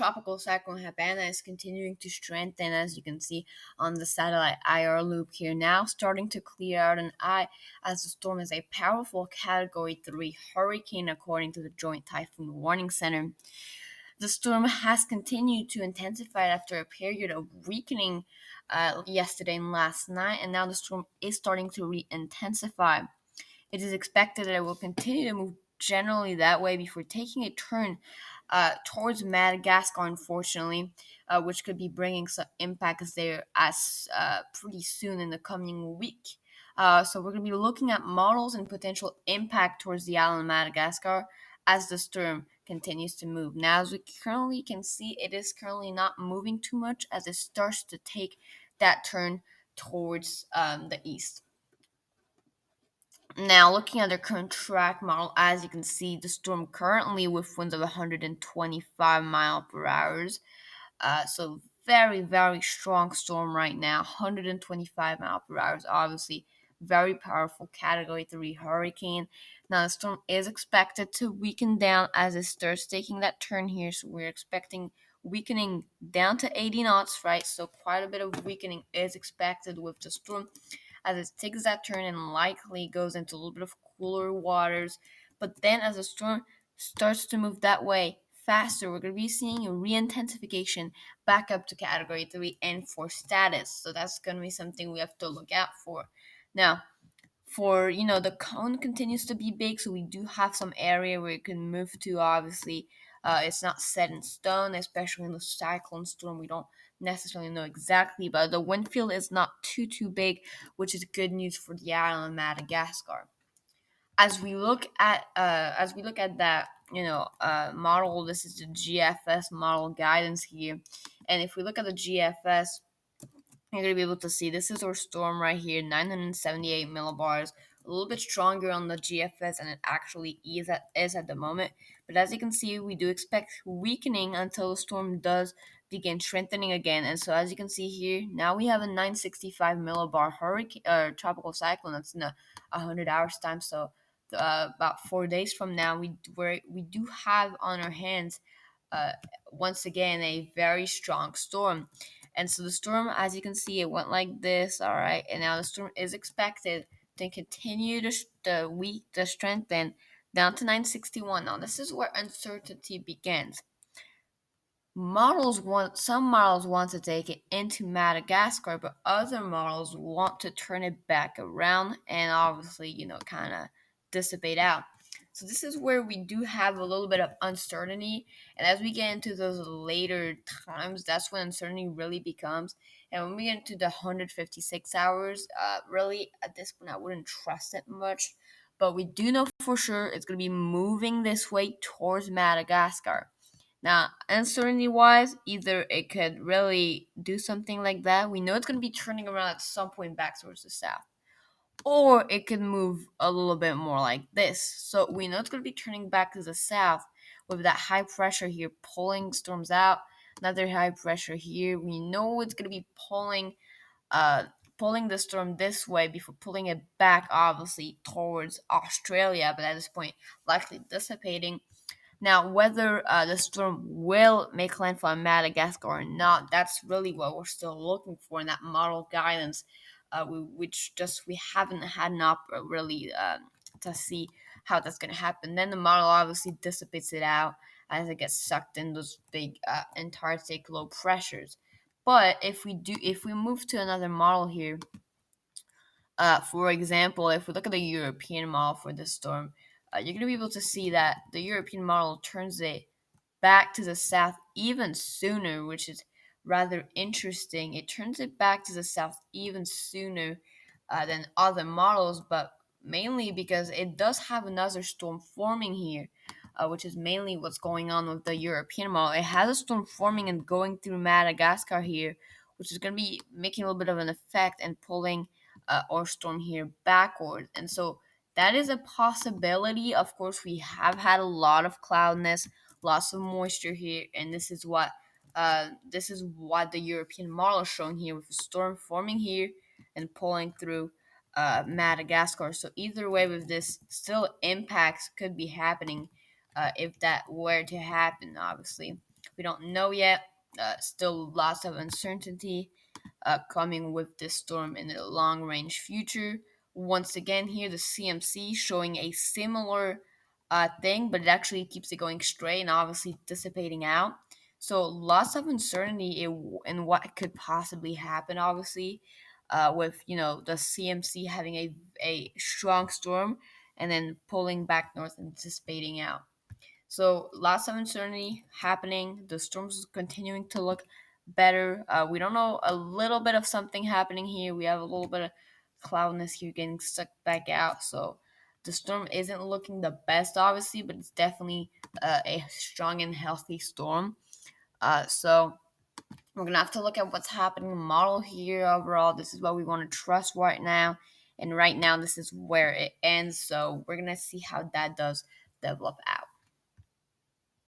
tropical cyclone Habana is continuing to strengthen, as you can see on the satellite IR loop here, now starting to clear out an eye as the storm is a powerful Category 3 hurricane, according to the Joint Typhoon Warning Center. The storm has continued to intensify after a period of weakening yesterday and last night, and now the storm is starting to re-intensify. It is expected that it will continue to move generally that way before taking a turn towards Madagascar, unfortunately, which could be bringing some impacts there as pretty soon in the coming week. So we're going to be looking at models and potential impact towards the island of Madagascar as the storm continues to move. Now, as we currently can see, it is currently not moving too much as it starts to take that turn towards the east. Now, looking at the current track model, as you can see, the storm currently with winds of 125 mile per hour. So very, very strong storm right now. 125 mile per hour, obviously very powerful Category 3 hurricane. Now, the storm is expected to weaken down as it starts taking that turn here. So we're expecting weakening down to 80 knots, right? So quite a bit of weakening is expected with the storm as it takes that turn and likely goes into a little bit of cooler waters. But then as the storm starts to move that way faster, we're going to be seeing a re-intensification back up to Category 3 and 4 status. So that's going to be something we have to look out for. Now, for the cone continues to be big, so we do have some area where it can move to. Obviously, it's not set in stone, especially in the cyclone storm. We don't necessarily know exactly, but the wind field is not too big, which is good news for the island of Madagascar. As we look at that model, this is the GFS model guidance here, and if we look at the GFS, you're going to be able to see this is our storm right here, 978 millibars, a little bit stronger on the GFS than it actually is at the moment. But as you can see, we do expect weakening until the storm does begin strengthening again. And so as you can see here, now we have a 965 millibar hurricane tropical cyclone that's in 100 hours time. So about 4 days from now, we do have on our hands uh, once again a very strong storm. And so the storm, as you can see, it went like this, all right. And now the storm is expected to continue to strengthen down to 961. Now this is where uncertainty begins. Some models want to take it into Madagascar, but other models want to turn it back around and obviously, kind of dissipate out. So this is where we do have a little bit of uncertainty, and as we get into those later times, that's when uncertainty really becomes. And when we get into the 156 hours, really at this point, I wouldn't trust it much. But we do know for sure it's going to be moving this way towards Madagascar. Now, uncertainty wise, either it could really do something like that. We know it's going to be turning around at some point back towards the south. Or it could move a little bit more like this. So we know it's going to be turning back to the south with that high pressure here pulling storms out. Another high pressure here. We know it's going to be uh, pulling the storm this way before pulling it back, obviously, towards Australia. But at this point, likely dissipating. Now, whether the storm will make landfall in Madagascar or not, that's really what we're still looking for in that model guidance, we haven't had enough really to see how that's going to happen. Then the model obviously dissipates it out as it gets sucked in those big Antarctic low pressures. But if we move to another model here, for example, if we look at the European model for this storm, you're going to be able to see that the European model turns it back to the south even sooner, which is rather interesting. It turns it back to the south even sooner than other models, but mainly because it does have another storm forming here, which is mainly what's going on with the European model. It has a storm forming and going through Madagascar here, which is going to be making a little bit of an effect and pulling our storm here backward. And so that is a possibility. Of course, we have had a lot of cloudiness, lots of moisture here, and this is what the European model is showing here with a storm forming here and pulling through Madagascar. So either way, with this, still impacts could be happening if that were to happen, obviously. We don't know yet. Still lots of uncertainty coming with this storm in the long range future. Once again, here the CMC showing a similar thing, but it actually keeps it going straight and obviously dissipating out. So lots of uncertainty in what could possibly happen. Obviously, with the CMC having a strong storm and then pulling back north and dissipating out. So lots of uncertainty happening. The storms continuing to look better. We don't know a little bit of something happening here. We have a little bit of cloudiness here getting sucked back out. So the storm isn't looking the best, obviously, but it's definitely a strong and healthy storm. So we're gonna have to look at what's happening in the model here overall. This is what we want to trust right now. And right now, this is where it ends. So we're gonna see how that does develop out.